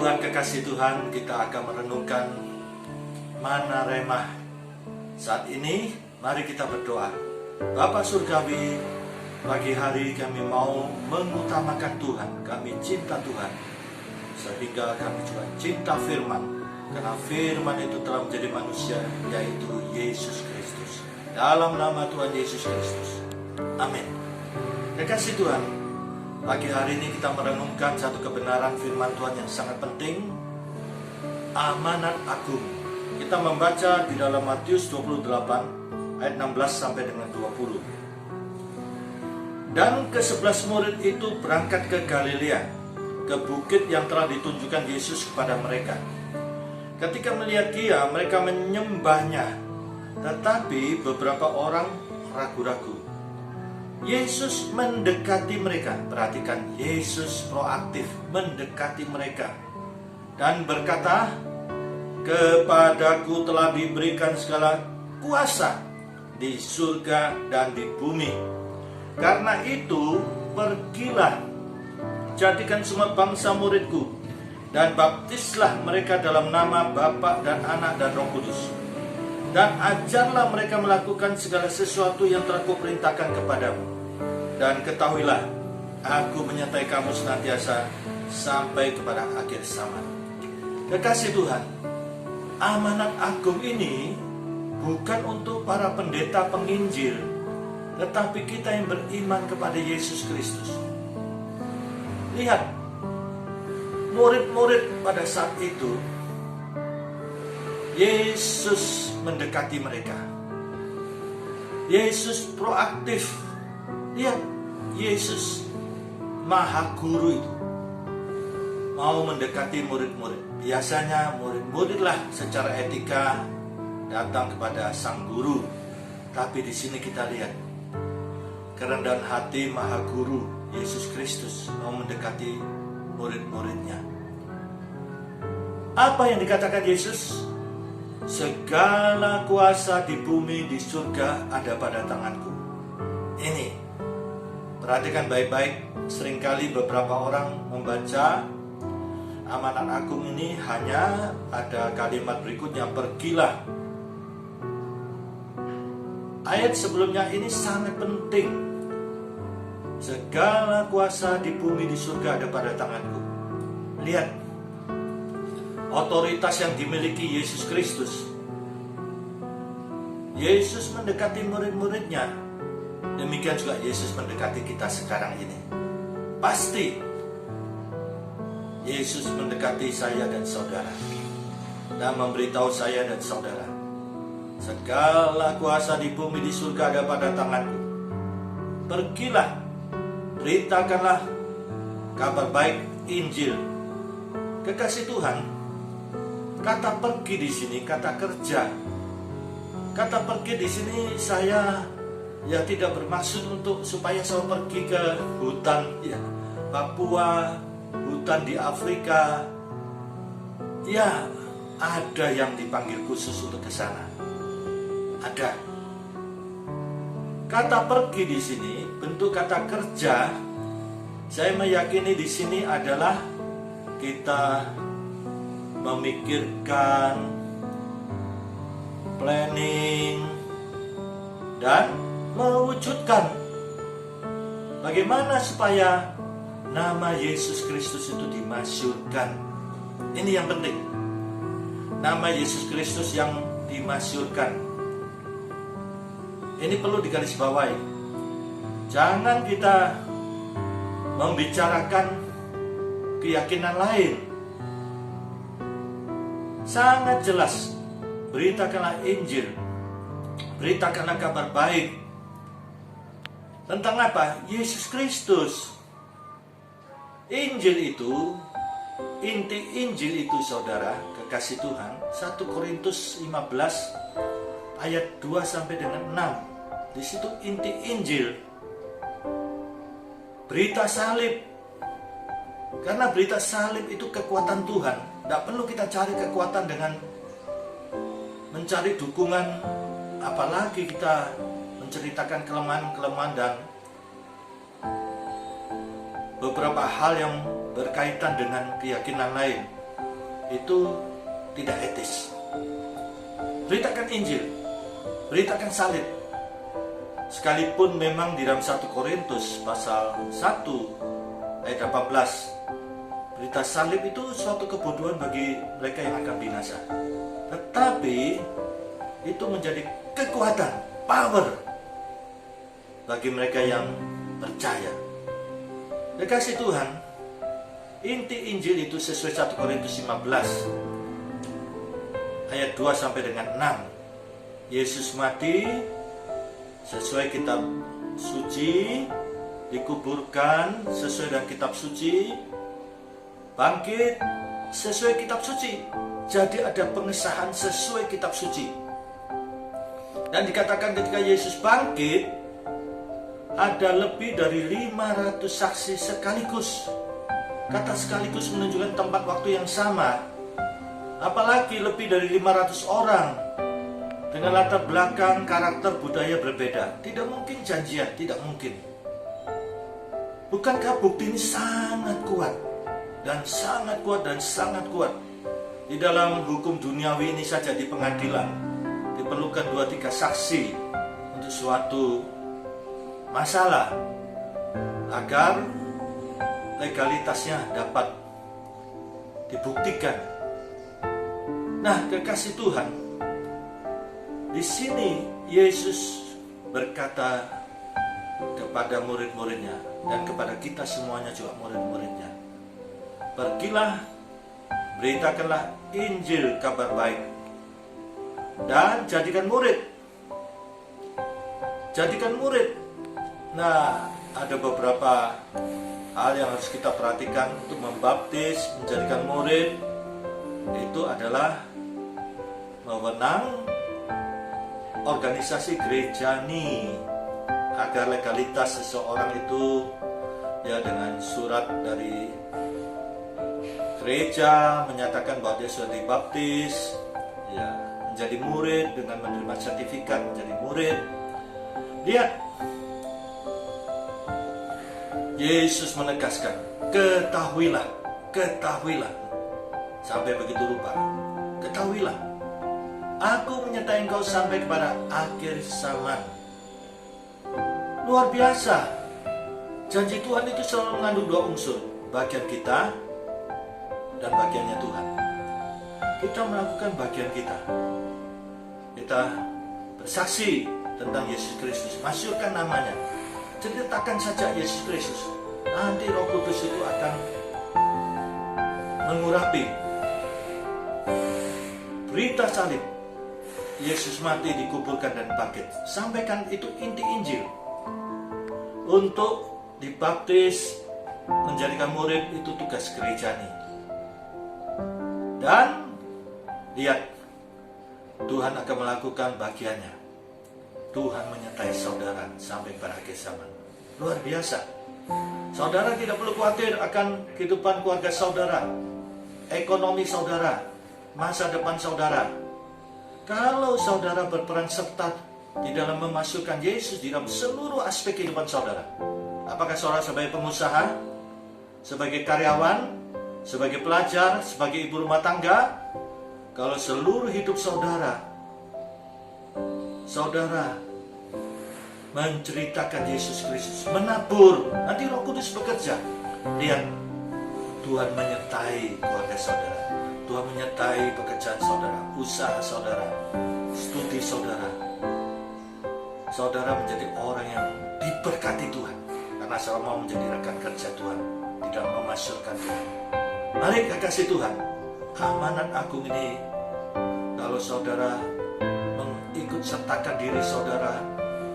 Tuhan, kekasih Tuhan, kita akan merenungkan mana remah. Saat ini, mari kita berdoa. Bapa Surgawi, pagi hari kami mau mengutamakan Tuhan. Kami cinta Tuhan, sehingga kami juga cinta firman. Karena firman itu telah menjadi manusia, yaitu Yesus Kristus. Dalam nama Tuhan Yesus Kristus. Amin. Kekasih Tuhan, pagi hari ini kita merenungkan satu kebenaran firman Tuhan yang sangat penting. Amanat agung. Kita membaca di dalam Matius 28 ayat 16 sampai dengan 20. Dan ke-11 murid itu berangkat ke Galilea, ke bukit yang telah ditunjukkan Yesus kepada mereka. Ketika melihat Dia, mereka menyembahnya, tetapi beberapa orang ragu-ragu. Yesus mendekati mereka. Perhatikan, Yesus proaktif mendekati mereka dan berkata, "Kepadaku telah diberikan segala kuasa di surga dan di bumi. Karena itu, pergilah, jadikan semua bangsa muridku, dan baptislah mereka dalam nama Bapa dan Anak dan Roh Kudus. Dan ajarlah mereka melakukan segala sesuatu yang telah kuperintahkan kepadamu. Dan ketahuilah, aku menyertai kamu senantiasa sampai kepada akhir zaman." Kekasih Tuhan, amanat agung ini bukan untuk para pendeta penginjil, tetapi kita yang beriman kepada Yesus Kristus. Lihat, murid-murid pada saat itu, Yesus mendekati mereka. Yesus proaktif. Lihat, Yesus Maha Guru itu mau mendekati murid-murid. Biasanya murid-muridlah secara etika datang kepada sang guru. Tapi di sini kita lihat kerendahan hati Maha Guru Yesus Kristus mau mendekati murid-muridnya. Apa yang dikatakan Yesus? Segala kuasa di bumi, di surga ada pada tanganku. Ini, perhatikan baik-baik. Seringkali beberapa orang membaca amanat agung ini hanya ada kalimat berikutnya, pergilah. Ayat sebelumnya ini sangat penting. Segala kuasa di bumi, di surga ada pada tanganku. Lihat, otoritas yang dimiliki Yesus Kristus. Yesus mendekati murid-muridnya. Demikian juga Yesus mendekati kita sekarang ini. Pasti Yesus mendekati saya dan saudara dan memberitahu saya dan saudara, segala kuasa di bumi, di surga ada pada tanganku. Pergilah, beritakanlah kabar baik Injil. Kekasih Tuhan, kata pergi di sini kata kerja. Kata pergi di sini saya tidak bermaksud untuk supaya saya pergi ke hutan Papua, hutan di Afrika. Ada yang dipanggil khusus untuk ke sana. Ada. Kata pergi di sini bentuk kata kerja. Saya meyakini di sini adalah kita memikirkan, planning, dan mewujudkan bagaimana supaya nama Yesus Kristus itu dimasyhurkan. Ini yang penting. Nama Yesus Kristus yang dimasyhurkan. Ini perlu digarisbawahi. Jangan kita membicarakan keyakinan lain. Sangat jelas, beritakanlah Injil, beritakanlah kabar baik. Tentang apa? Yesus Kristus. Injil itu, inti Injil itu saudara, kekasih Tuhan, 1 Korintus 15 ayat 2 sampai dengan 6. Di situ inti Injil. Berita salib. Karena berita salib itu kekuatan Tuhan. Tidak perlu kita cari kekuatan dengan mencari dukungan, apalagi kita menceritakan kelemahan-kelemahan dan beberapa hal yang berkaitan dengan keyakinan lain. itu tidak etis. Beritakan Injil, beritakan salib. Sekalipun memang di dalam 1 Korintus pasal 1 ayat 18, berita salib itu suatu kebodohan bagi mereka yang akan binasa. Tetapi itu menjadi kekuatan, power bagi mereka yang percaya. Kekasih Tuhan, inti Injil itu sesuai 1 Korintus 15 ayat 2 sampai dengan 6. Yesus mati sesuai kitab suci, dikuburkan sesuai dengan kitab suci, bangkit sesuai kitab suci. Jadi ada pengesahan sesuai kitab suci. Dan dikatakan ketika Yesus bangkit, ada lebih dari 500 saksi sekaligus. Kata sekaligus menunjukkan tempat waktu yang sama. Apalagi lebih dari 500 orang dengan latar belakang karakter budaya berbeda. Tidak mungkin janjian, tidak mungkin. Bukankah bukti ini sangat kuat dan sangat kuat dan sangat kuat? Di dalam hukum duniawi ini saja di pengadilan diperlukan 2-3 saksi untuk suatu masalah agar legalitasnya dapat dibuktikan. Nah, kekasih Tuhan, di sini Yesus berkata kepada murid-muridnya dan kepada kita semuanya juga murid-muridnya, pergilah, beritakanlah Injil, kabar baik, dan jadikan murid. Jadikan murid. Nah, ada beberapa hal yang harus kita perhatikan untuk membaptis, menjadikan murid. Itu adalah wewenang organisasi gerejani, agar legalitas seseorang itu ya dengan surat dari gereja menyatakan bahwa dia sudah dibaptis, ya menjadi murid dengan menerima sertifikat menjadi murid. Lihat, Yesus menegaskan, ketahuilah, ketahuilah, sampai begitu rupa, ketahuilah, aku menyertai engkau sampai kepada akhir zaman. Luar biasa. Janji Tuhan itu selalu mengandung 2 unsur, bagian kita dan bagiannya Tuhan. Kita melakukan bagian kita. Kita bersaksi tentang Yesus Kristus, masyurkan namanya, ceritakan saja Yesus Kristus. Nanti Roh Kudus itu akan mengurapi berita salib, Yesus mati, dikuburkan dan bangkit. Sampaikan itu inti Injil. Untuk dibaptis, menjadikan murid, itu tugas gerejani. Dan lihat, Tuhan akan melakukan bagiannya. Tuhan menyertai saudara sampai pada akhir zaman. Luar biasa. Saudara tidak perlu khawatir akan kehidupan keluarga saudara, ekonomi saudara, masa depan saudara. Kalau saudara berperan serta di dalam memasukkan Yesus di dalam seluruh aspek kehidupan saudara. Apakah saudara sebagai pengusaha, sebagai karyawan, sebagai pelajar, sebagai ibu rumah tangga? Kalau seluruh hidup saudara menceritakan Yesus Kristus, menabur, nanti Roh Kudus bekerja. Lihat, Tuhan menyertai keluarga saudara, Tuhan menyertai pekerjaan saudara, usaha saudara, studi saudara. Saudara menjadi orang yang diberkati Tuhan, karena saudara mau menjadi rekan kerja Tuhan, tidak memasyurkan Tuhan. Mari kekasih Tuhan, amanat agung ini, kalau saudara mengikut sertakan diri saudara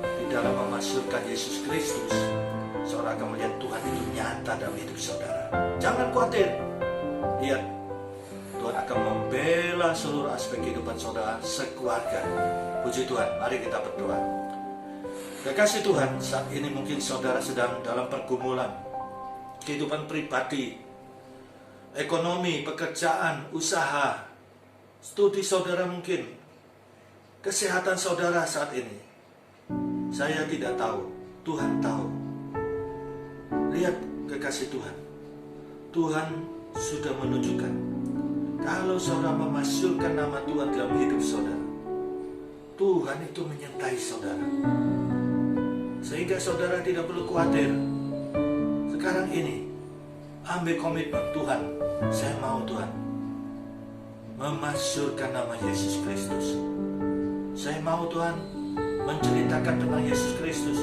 di dalam memasyurkan Yesus Kristus, saudara akan melihat Tuhan itu nyata dalam hidup saudara. Jangan khawatir. Lihat, Tuhan akan membela seluruh aspek kehidupan saudara sekeluarga. Puji Tuhan, mari kita berdoa. Kekasih Tuhan, saat ini mungkin saudara sedang dalam pergumulan kehidupan pribadi, ekonomi, pekerjaan, usaha, studi saudara mungkin, kesehatan saudara saat ini. Saya tidak tahu, Tuhan tahu. Lihat kekasih Tuhan, Tuhan sudah menunjukkan Kalau saudara memasyurkan nama Tuhan dalam hidup saudara, Tuhan itu menyertai saudara. Sehingga saudara tidak perlu khawatir. Sekarang ini, ambil komitmen, Tuhan, saya mau Tuhan memasyurkan nama Yesus Kristus. Saya mau Tuhan menceritakan tentang Yesus Kristus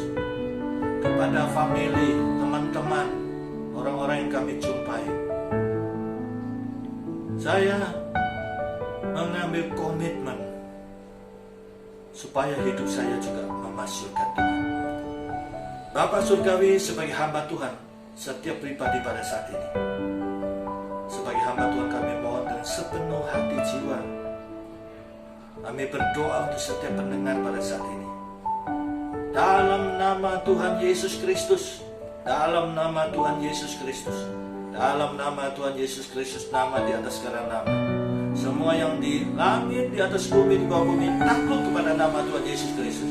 kepada famili, teman-teman, orang-orang yang kami jumpai. Saya mengambil komitmen supaya hidup saya juga memasyurkan Tuhan. Bapa Surgawi, sebagai hamba Tuhan, setiap pribadi pada saat ini, sebagai hamba Tuhan kami mohon dengan sepenuh hati jiwa, kami berdoa untuk setiap pendengar pada saat ini. Dalam nama Tuhan Yesus Kristus, dalam nama Tuhan Yesus Kristus, dalam nama Tuhan Yesus Kristus, nama di atas segala nama. Semua yang di langit, di atas bumi, di bawah bumi, takluk kepada nama Tuhan Yesus Kristus.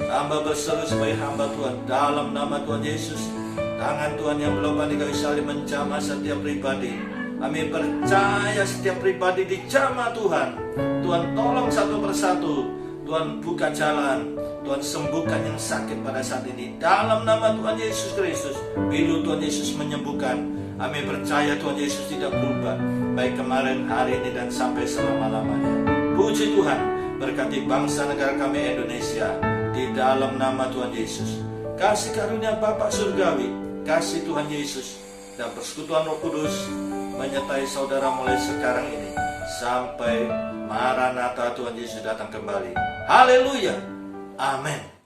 Hamba berseru sebagai hamba Tuhan, dalam nama Tuhan Yesus, tangan Tuhan yang melopani kayu salib menjamah setiap pribadi. Kami percaya setiap pribadi dijamah Tuhan. Tuhan tolong satu persatu. Tuhan buka jalan. Tuhan sembuhkan yang sakit pada saat ini. Dalam nama Tuhan Yesus Kristus. Bila Tuhan Yesus menyembuhkan, kami percaya Tuhan Yesus tidak berubah. Baik kemarin, hari ini, dan sampai selama-lamanya. Puji Tuhan. Berkati bangsa negara kami Indonesia. Di dalam nama Tuhan Yesus. Kasih karunia Bapa Surgawi, kasih Tuhan Yesus, dan persekutuan Roh Kudus menyertai saudara mulai sekarang ini sampai Maranatha Tuhan Yesus datang kembali. Haleluya. Amin.